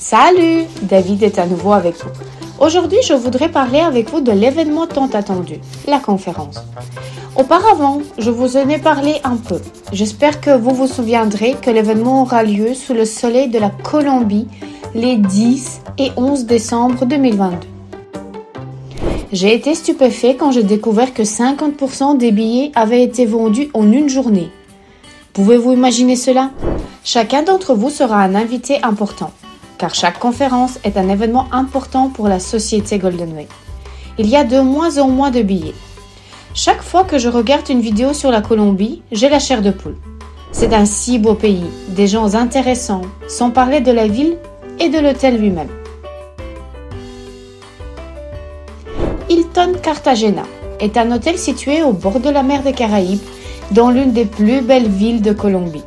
Salut, David est à nouveau avec vous. Aujourd'hui, je voudrais parler avec vous de l'événement tant attendu, la conférence. Auparavant, je vous en ai parlé un peu. J'espère que vous vous souviendrez que l'événement aura lieu sous le soleil de la Colombie les 10 et 11 décembre 2022. J'ai été stupéfait quand j'ai découvert que 50% des billets avaient été vendus en une journée. Pouvez-vous imaginer cela? Chacun d'entre vous sera un invité important, car chaque conférence est un événement important pour la société GoldenWay. Il y a de moins en moins de billets. Chaque fois que je regarde une vidéo sur la Colombie, j'ai la chair de poule. C'est un si beau pays, des gens intéressants, sans parler de la ville et de l'hôtel lui-même. Hilton Cartagena est un hôtel situé au bord de la mer des Caraïbes, dans l'une des plus belles villes de Colombie.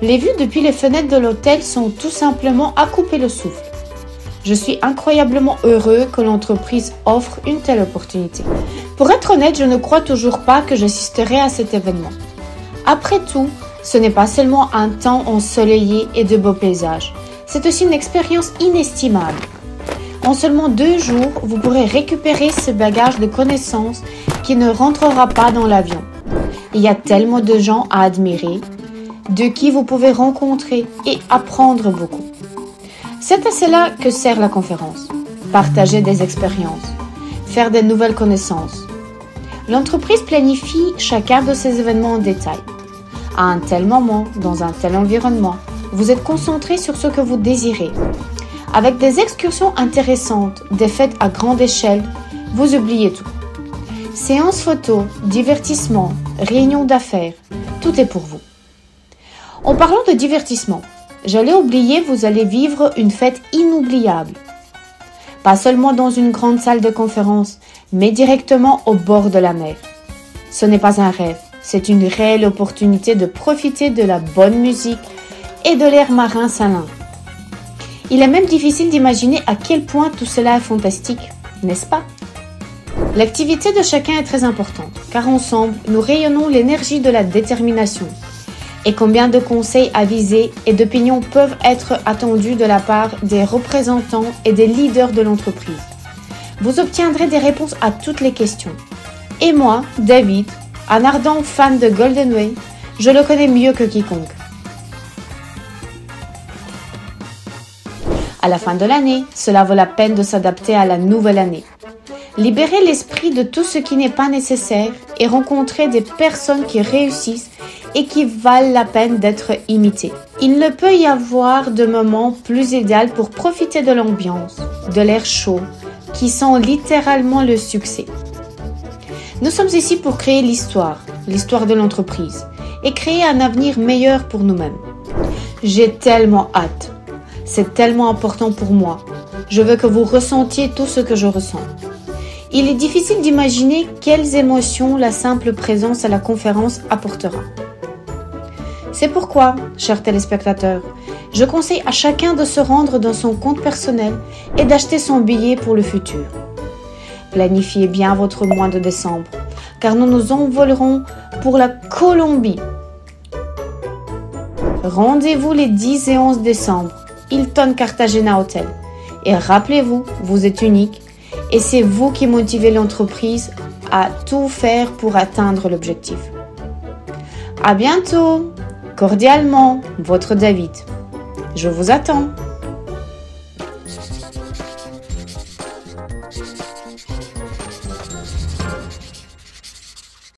Les vues depuis les fenêtres de l'hôtel sont tout simplement à couper le souffle. Je suis incroyablement heureux que l'entreprise offre une telle opportunité. Pour être honnête, je ne crois toujours pas que j'assisterai à cet événement. Après tout, ce n'est pas seulement un temps ensoleillé et de beaux paysages, c'est aussi une expérience inestimable. En seulement 2 jours, vous pourrez récupérer ce bagage de connaissances qui ne rentrera pas dans l'avion. Il y a tellement de gens à admirer, de qui vous pouvez rencontrer et apprendre beaucoup. C'est à cela que sert la conférence. Partager des expériences, faire de nouvelles connaissances. L'entreprise planifie chacun de ces événements en détail. À un tel moment, dans un tel environnement, vous êtes concentré sur ce que vous désirez. Avec des excursions intéressantes, des fêtes à grande échelle, vous oubliez tout. Séances photos, divertissement, réunions d'affaires, tout est pour vous. En parlant de divertissement, j'allais oublier, vous allez vivre une fête inoubliable. Pas seulement dans une grande salle de conférence, mais directement au bord de la mer. Ce n'est pas un rêve, c'est une réelle opportunité de profiter de la bonne musique et de l'air marin salin. Il est même difficile d'imaginer à quel point tout cela est fantastique, n'est-ce pas? L'activité de chacun est très importante, car ensemble, nous rayonnons l'énergie de la détermination. Et combien de conseils avisés et d'opinions peuvent être attendus de la part des représentants et des leaders de l'entreprise. Vous obtiendrez des réponses à toutes les questions. Et moi, David, un ardent fan de GoldenWay, je le connais mieux que quiconque. À la fin de l'année, cela vaut la peine de s'adapter à la nouvelle année. Libérer l'esprit de tout ce qui n'est pas nécessaire et rencontrer des personnes qui réussissent et qui valent la peine d'être imitées. Il ne peut y avoir de moment plus idéal pour profiter de l'ambiance, de l'air chaud, qui sent littéralement le succès. Nous sommes ici pour créer l'histoire de l'entreprise, et créer un avenir meilleur pour nous-mêmes. J'ai tellement hâte. C'est tellement important pour moi. Je veux que vous ressentiez tout ce que je ressens. Il est difficile d'imaginer quelles émotions la simple présence à la conférence apportera. C'est pourquoi, chers téléspectateurs, je conseille à chacun de se rendre dans son compte personnel et d'acheter son billet pour le futur. Planifiez bien votre mois de décembre, car nous nous envolerons pour la Colombie. Rendez-vous les 10 et 11 décembre, Hilton Cartagena Hotel. Et rappelez-vous, vous êtes unique et c'est vous qui motivez l'entreprise à tout faire pour atteindre l'objectif. À bientôt! Cordialement, votre David. Je vous attends.